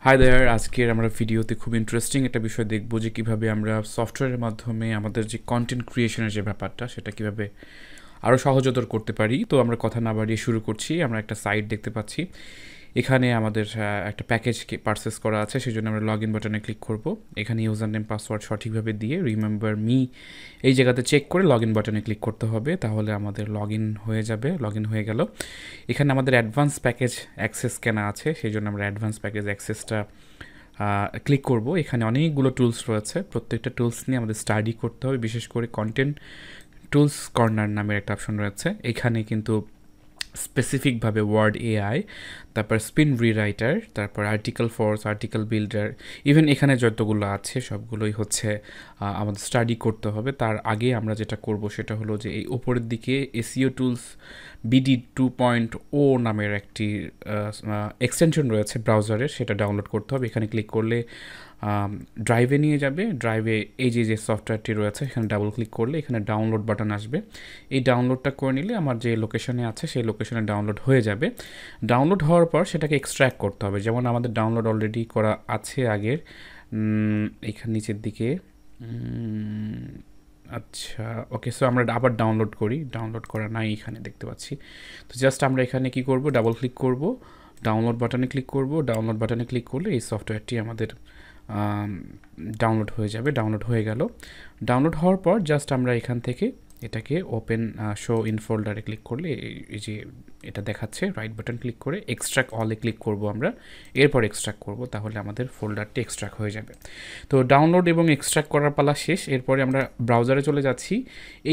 Hi there, আজকের আমরা ভিডিওতে খুব ইন্টারেস্টিং একটা বিষয় দেখব যে কীভাবে আমরা সফটওয়্যারের মাধ্যমে আমাদের যে কন্টেন্ট ক্রিয়েশনের যে ব্যাপারটা সেটা কীভাবে আরও সহজতর করতে পারি। তো আমরা কথা না বাড়িয়ে শুরু করছি। আমরা একটা সাইট দেখতে পাচ্ছি, এখানে আমাদের একটা প্যাকেজ পারচেস করা আছে, সেই জন্য আমরা লগ ইন বাটনে ক্লিক করব। এখানে ইউজার নেম পাসওয়ার্ড সঠিকভাবে দিয়ে রিমেম্বার মি এই জায়গাতে চেক করে লগ ইন বাটনে ক্লিক করতে হবে, তাহলে আমাদের লগ ইন হয়ে যাবে। লগ ইন হয়ে গেল। এখানে আমাদের অ্যাডভান্স প্যাকেজ অ্যাক্সেস কেনা আছে, সেই জন্য আমরা অ্যাডভান্স প্যাকেজ অ্যাক্সেসটা ক্লিক করব। এখানে অনেকগুলো টুলস রয়েছে, প্রত্যেকটা টুলস নিয়ে আমাদের স্টাডি করতে হবে। বিশেষ করে কন্টেন্ট টুলস কর্নার নামের একটা অপশন রয়েছে, এখানে কিন্তু স্পেসিফিকভাবে ওয়ার্ড এআই, তারপর স্পিন রিরাইটার, তারপর article force, article builder, even এখানে যতগুলো আছে সবগুলোই হচ্ছে আমাদের স্টাডি করতে হবে। তার আগে আমরা যেটা করব সেটা হলো যে এই উপরের দিকে এসইও টুলস বিডি 2.0 নামের একটি এক্সটেনশন রয়েছে ব্রাউজারের, সেটা ডাউনলোড করতে হবে। এখানে ক্লিক করলে ড্রাইভে নিয়ে যাবে। ড্রাইভে এই যে সফটওয়্যারটি রয়েছে এখানে ডাবল ক্লিক করলে এখানে ডাউনলোড বাটন আসবে। এই ডাউনলোডটা করে নিলে আমার যে লোকেশনে আছে সেই লোকেশনে ডাউনলোড হয়ে যাবে। ডাউনলোড হওয়ার পর সেটাকে এক্সট্র্যাক্ট করতে হবে। যেমন আমাদের ডাউনলোড অলরেডি করা আছে আগের, এখানে নিচের দিকে। আচ্ছা, ওকে, সো আমরা আবার ডাউনলোড করি। ডাউনলোড করা নাই, এখানে দেখতে পাচ্ছি। তো জাস্ট আমরা এখানে কি করব, ডাবল ক্লিক করব, ডাউনলোড বাটনে ক্লিক করব। ডাউনলোড বাটনে ক্লিক করলে এই সফটওয়্যারটি আমাদের ডাউনলোড হয়ে যাবে। ডাউনলোড হয়ে গেল। ডাউনলোড হওয়ার পর জাস্ট আমরা এখান থেকে এটাকে ওপেন শো ইন ফোল্ডারে ক্লিক করলে এই যে এটা দেখাচ্ছে, রাইট বাটন ক্লিক করে এক্সট্রাক্ট অলে ক্লিক করব আমরা, এরপর এক্সট্রাক্ট করব, তাহলে আমাদের ফোল্ডারটি এক্সট্রাক্ট হয়ে যাবে। তো ডাউনলোড এবং এক্সট্রাক্ট করার পালা শেষ। এরপরে আমরা ব্রাউজারে চলে যাচ্ছি।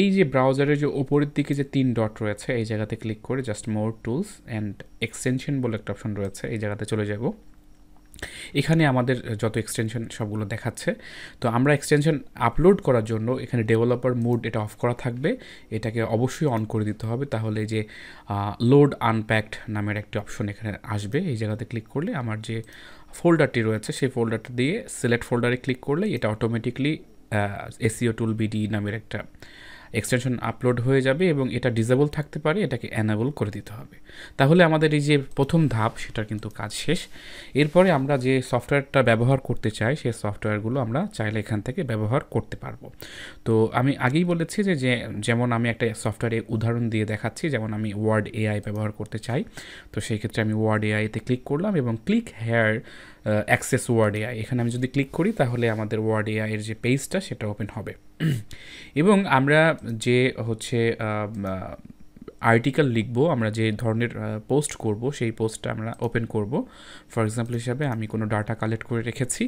এই যে ব্রাউজারের যে উপরের দিকে যে 3 ডট রয়েছে এই জায়গাতে ক্লিক করে just more tools and extension বলে একটা অপশন রয়েছে, এই জায়গাতে চলে যাব। এখানে আমাদের যত এক্সটেনশন সবগুলো দেখাচ্ছে। তো আমরা এক্সটেনশন আপলোড করার জন্য এখানে ডেভেলপার মোড এটা অফ করা থাকবে, এটাকে অবশ্যই অন করে দিতে হবে। তাহলে যে লোড আনপ্যাকড নামের একটি অপশন এখানে আসবে, এই জায়গাতে ক্লিক করলে আমার যে ফোল্ডারটি রয়েছে সেই ফোল্ডারটা দিয়ে সিলেক্ট ফোল্ডারে ক্লিক করলে এটা অটোমেটিকলি এসইও টুল বিডি নামের একটা এক্সটেনশন আপলোড হয়ে যাবে এবং এটা ডিসেবল থাকতে পারে, এটাকে অ্যানেবল করে দিতে হবে। তাহলে আমাদের এই যে প্রথম ধাপ সেটার কিন্তু কাজ শেষ। এরপরে আমরা যে সফটওয়্যারটা ব্যবহার করতে চাই সেই সফটওয়্যারগুলো আমরা চাইলে এখান থেকে ব্যবহার করতে পারবো। তো আমি আগেই বলেছি যে যেমন আমি একটা সফটওয়্যারের উদাহরণ দিয়ে দেখাচ্ছি, যেমন আমি ওয়ার্ড এআই ব্যবহার করতে চাই। তো সেই ক্ষেত্রে আমি ওয়ার্ড এআইতে ক্লিক করলাম এবং click here access word AI, এখানে আমি যদি ক্লিক করি তাহলে আমাদের ওয়ার্ড এআই এর যে পেজটা সেটা ওপেন হবে। এবং আমরা যে হচ্ছে আর্টিকেল লিখব, আমরা যে ধরনের পোস্ট করব সেই পোস্টটা আমরা ওপেন করব। ফর এক্সাম্পল হিসাবে আমি কোনো ডাটা কালেক্ট করে রেখেছি,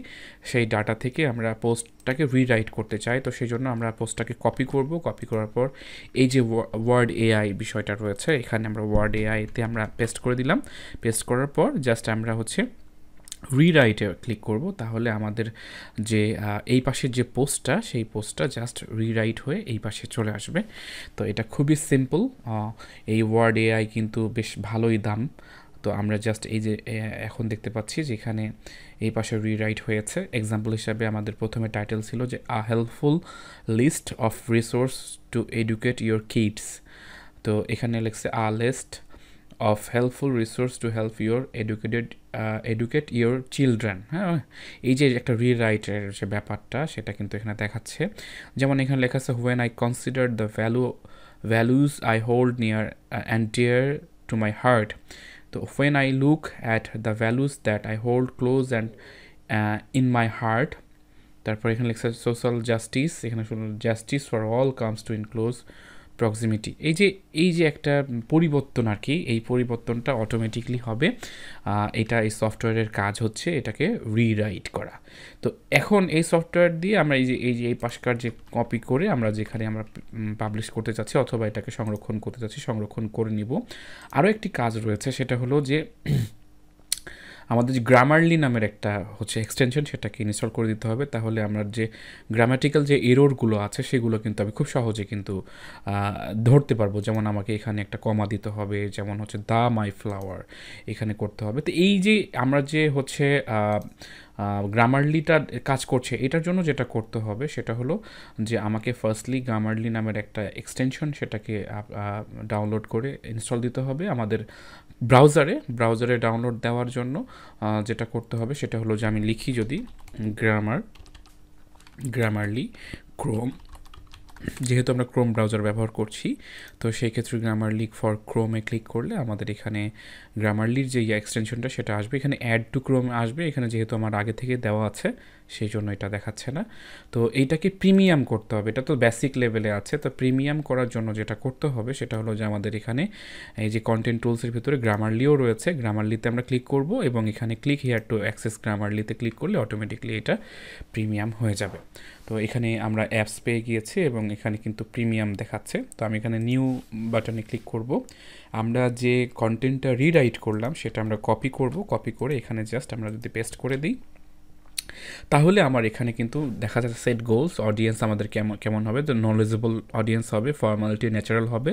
সেই ডাটা থেকে আমরা পোস্টটাকে রিরাইট করতে চাই। তো সেই জন্য আমরা পোস্টটাকে কপি করব। কপি করার পর এই যে ওয়ার্ড এআই বিষয়টা রয়েছে এখানে আমরা ওয়ার্ড এআইতে আমরা পেস্ট করে দিলাম। পেস্ট করার পর জাস্ট আমরা হচ্ছে রিরাইটে ক্লিক করব, তাহলে আমাদের যে এই পাশের যে পোস্টটা সেই পোস্টটা জাস্ট রিরাইট হয়ে এই পাশে চলে আসবে। তো এটা খুবই সিম্পল। এই ওয়ার্ড এআই কিন্তু বেশ ভালোই দাম। তো আমরা জাস্ট এই যে এখন দেখতে পাচ্ছি যে এখানে এই পাশে রিরাইট হয়েছে। এক্সাম্পল হিসাবে আমাদের প্রথমে টাইটেল ছিল যে a helpful list of resource to educate your kids. তো এখানে লিখছে a list of helpful resource to help your educate your children। হ্যাঁ, এই যে একটা রিরাইটের যে ব্যাপারটা সেটা কিন্তু এখানে দেখাচ্ছে। যেমন এখানে লেখা আছে when I consider the values I hold near and dear to my heart। তো when I look at the values that I hold close and in my heart, তারপর এখানে লেখা আছে social justice, এখানে justice for all comes to in close proximity. এই যে একটা পরিবর্তন আর কি, এই পরিবর্তনটা অটোমেটিকলি হবে। এটা এই সফটওয়্যারের কাজ হচ্ছে এটাকে রিরাইট করা। তো এখন এই সফটওয়্যার দিয়ে আমরা এই পাশকার যে কপি করে আমরা যেখানে আমরা পাবলিশ করতে চাচ্ছি অথবা এটাকে সংরক্ষণ করতে চাচ্ছি সংরক্ষণ করে নিব। আরও একটি কাজ রয়েছে, সেটা হলো যে আমাদের যে গ্রামারলি নামের একটা হচ্ছে এক্সটেনশন সেটাকে ইনস্টল করে দিতে হবে। তাহলে আমরা যে গ্রামাটিক্যাল যে এররগুলো আছে সেগুলো কিন্তু আমি খুব সহজে কিন্তু ধরতে পারবো। যেমন আমাকে এখানে একটা কমা দিতে হবে, যেমন হচ্ছে দ্য মাই ফ্লাওয়ার এখানে করতে হবে। তো এই যে আমরা যে হচ্ছে গ্রামারলিটা কাজ করছে এটার জন্য যেটা করতে হবে সেটা হলো যে আমাকে ফার্স্টলি গ্রামারলি নামের একটা এক্সটেনশন সেটাকে ডাউনলোড করে ইনস্টল দিতে হবে আমাদের ব্রাউজারে ডাউনলোড দেওয়ার জন্য যেটা করতে হবে সেটা হলো যে আমি লিখি যদি গ্রামারলি ক্রোম, যেহেতু আমরা ক্রোম ব্রাউজার ব্যবহার করছি তো সেই ক্ষেত্রে গ্রামারলি ফর ক্রোমে ক্লিক করলে আমাদের এখানে গ্রামারলির যে এক্সটেনশনটা সেটা আসবে, এখানে অ্যাড টু ক্রোম আসবে, এখানে যেহেতু আমার আগে থেকে দেওয়া আছে সেই জন্য এটা দেখাচ্ছে না। তো এইটাকে প্রিমিয়াম করতে হবে, এটা তো বেসিক লেভেলে আছে, তো প্রিমিয়াম করার জন্য যেটা করতে হবে সেটা হলো যে আমাদের এখানে এই যে কন্টেন্ট টুলসের ভিতরে গ্রামারলিও রয়েছে, গ্রামারলিতে আমরা ক্লিক করব এবং এখানে ক্লিক হিয়ার টু অ্যাক্সেস গ্রামারলিতে ক্লিক করলে অটোমেটিকলি এটা প্রিমিয়াম হয়ে যাবে। তো এখানে আমরা অ্যাপস পেয়ে গিয়েছি এবং এখানে কিন্তু প্রিমিয়াম দেখাচ্ছে। তো আমি এখানে নিউ বাটনে ক্লিক করব, আমরা যে কন্টেন্টটা রিরাইট করলাম সেটা আমরা কপি করব, কপি করে এখানে জাস্ট আমরা যদি পেস্ট করে দিই তাহলে আমার এখানে কিন্তু দেখা যাচ্ছে সেট গোলস অডিয়েন্স আমাদের কেমন হবে, তো নলেজেবল অডিয়েন্স হবে, ফর্মালিটি ন্যাচারাল হবে,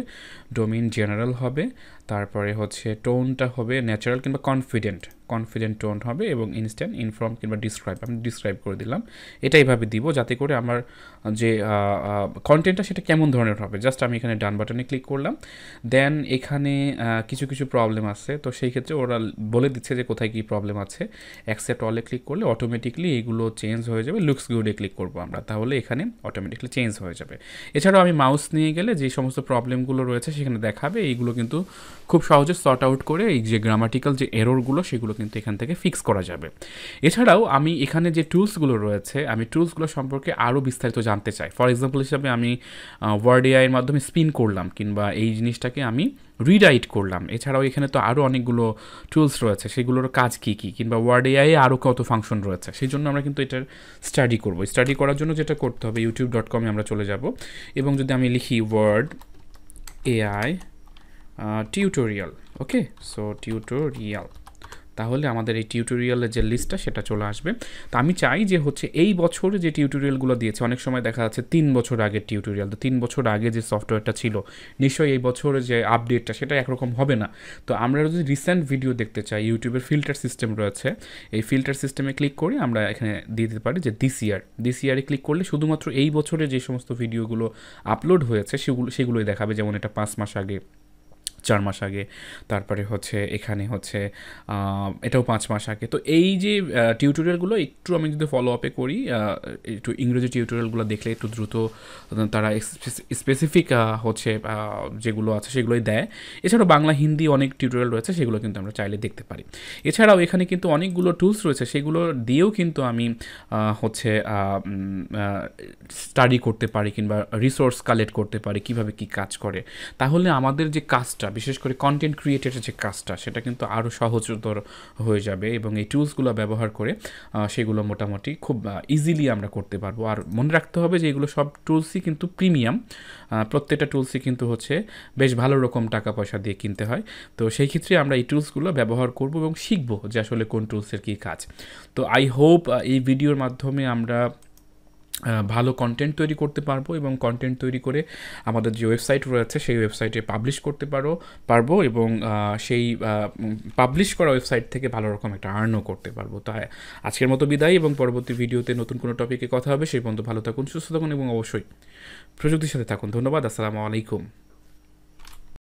ডোমেইন জেনারেল হবে, তারপরে হচ্ছে টোনটা হবে ন্যাচারাল কিংবা কনফিডেন্ট টোন হবে এবং ইনস্ট্যান্ট, ইনফর্ম কিংবা ডিসক্রাইব, আমি ডিসক্রাইব করে দিলাম। এটা এইভাবে দিব যাতে করে আমার যে কন্টেন্টটা সেটা কেমন ধরনের হবে। জাস্ট আমি এখানে ডান বাটনে ক্লিক করলাম, দেন এখানে কিছু প্রবলেম আছে, তো সেই ক্ষেত্রে ওরা বলে দিচ্ছে যে কোথায় কী প্রবলেম আছে। অ্যাকসেপ্ট অলে ক্লিক করলে অটোমেটিকলি এইগুলো চেঞ্জ হয়ে যাবে, লুকস গুডে ক্লিক করবো আমরা, তাহলে এখানে অটোমেটিকলি চেঞ্জ হয়ে যাবে। এছাড়াও আমি মাউস নিয়ে গেলে যে সমস্ত প্রবলেমগুলো রয়েছে সেখানে দেখাবে, এইগুলো কিন্তু খুব সহজে সর্ট আউট করে এই যে গ্রামাটিক্যাল যে এররগুলো সেগুলো কিন্তু এখান থেকে ফিক্স করা যাবে। এছাড়াও আমি এখানে যে টুলসগুলো রয়েছে আমি টুলসগুলো সম্পর্কে আরও বিস্তারিত জানতে চাই। ফর এক্সাম্পল হিসাবে আমি ওয়ার্ড এআইয়ের মাধ্যমে স্পিন করলাম কিংবা এই জিনিসটাকে আমি রিরাইট করলাম। এছাড়াও এখানে তো আরও অনেকগুলো টুলস রয়েছে, সেগুলোর কাজ কী কী, কিংবা ওয়ার্ড এআই আরও কত ফাংশন রয়েছে, সেই জন্য আমরা কিন্তু এটার স্টাডি করব। স্টাডি করার জন্য যেটা করতে হবে youtube.com-এ আমরা চলে যাব এবং যদি আমি লিখি ওয়ার্ড এআই টিউটোরিয়াল, ওকে, সো টিউটোরিয়াল, তাহলে আমাদের এই টিউটোরিয়ালের যে লিস্টটা সেটা চলে আসবে। তো আমি চাই যে হচ্ছে এই বছরে যে টিউটোরিয়ালগুলো দিয়েছে, অনেক সময় দেখা যাচ্ছে 3 বছর আগের টিউটোরিয়াল, তো 3 বছর আগে যে সফটওয়্যারটা ছিল নিশ্চয়ই এই বছরের যে আপডেটটা সেটা একরকম হবে না। তো আমরা যদি রিসেন্ট ভিডিও দেখতে চাই, ইউটিউবের ফিল্টার সিস্টেম রয়েছে, এই ফিল্টার সিস্টেমে ক্লিক করে আমরা এখানে দিয়ে দিতে পারি যে দিস ইয়ারে ক্লিক করলে শুধুমাত্র এই বছরে যে সমস্ত ভিডিওগুলো আপলোড হয়েছে সেগুলোই দেখাবে, যেমন এটা 5 মাস আগে, 4 মাস আগে, তারপরে হচ্ছে এখানে হচ্ছে এটাও 5 মাস আগে। তো এই যে টিউটোরিয়ালগুলো একটু আমি যদি ফলো আপে করি, একটু ইংরেজি টিউটোরিয়ালগুলো দেখলে একটু দ্রুত তারা স্পেসিফিক হচ্ছে যেগুলো আছে সেগুলোই দেয়। এছাড়াও বাংলা হিন্দি অনেক টিউটোরিয়াল রয়েছে, সেগুলো কিন্তু আমরা চাইলে দেখতে পারি। এছাড়াও এখানে কিন্তু অনেকগুলো টুলস রয়েছে, সেগুলো দিয়েও কিন্তু আমি হচ্ছে স্টাডি করতে পারি কিংবা রিসোর্স কালেক্ট করতে পারি কীভাবে কী কাজ করে। তাহলে আমাদের যে কাজটা, বিশেষ করে কন্টেন্ট ক্রিয়েটরের যে কাজটা, সেটা কিন্তু আরও সহজতর হয়ে যাবে এবং এই টুলসগুলো ব্যবহার করে সেগুলো মোটামুটি খুব ইজিলি আমরা করতে পারবো। আর মনে রাখতে হবে যে এগুলো সব টুলসই কিন্তু প্রিমিয়াম, প্রত্যেকটা টুলসই কিন্তু হচ্ছে বেশ ভালো রকম টাকা পয়সা দিয়ে কিনতে হয়। তো সেই ক্ষেত্রে আমরা এই টুলসগুলো ব্যবহার করব এবং শিখবো যে আসলে কোন টুলসের কী কাজ। তো আই হোপ এই ভিডিওর মাধ্যমে আমরা ভালো কন্টেন্ট তৈরি করতে পারবো এবং কন্টেন্ট তৈরি করে আমাদের যে ওয়েবসাইট রয়েছে সেই ওয়েবসাইটে পাবলিশ করতে পারবো এবং সেই পাবলিশ করা ওয়েবসাইট থেকে ভালো রকম একটা আর্নও করতে পারবো। তাই আজকের মতো বিদায়, এবং পরবর্তী ভিডিওতে নতুন কোনো টপিকে কথা হবে। সেই পর্যন্ত ভালো থাকুন, সুস্থ থাকুন এবং অবশ্যই প্রযুক্তির সাথে থাকুন। ধন্যবাদ। আসসালামু আলাইকুম।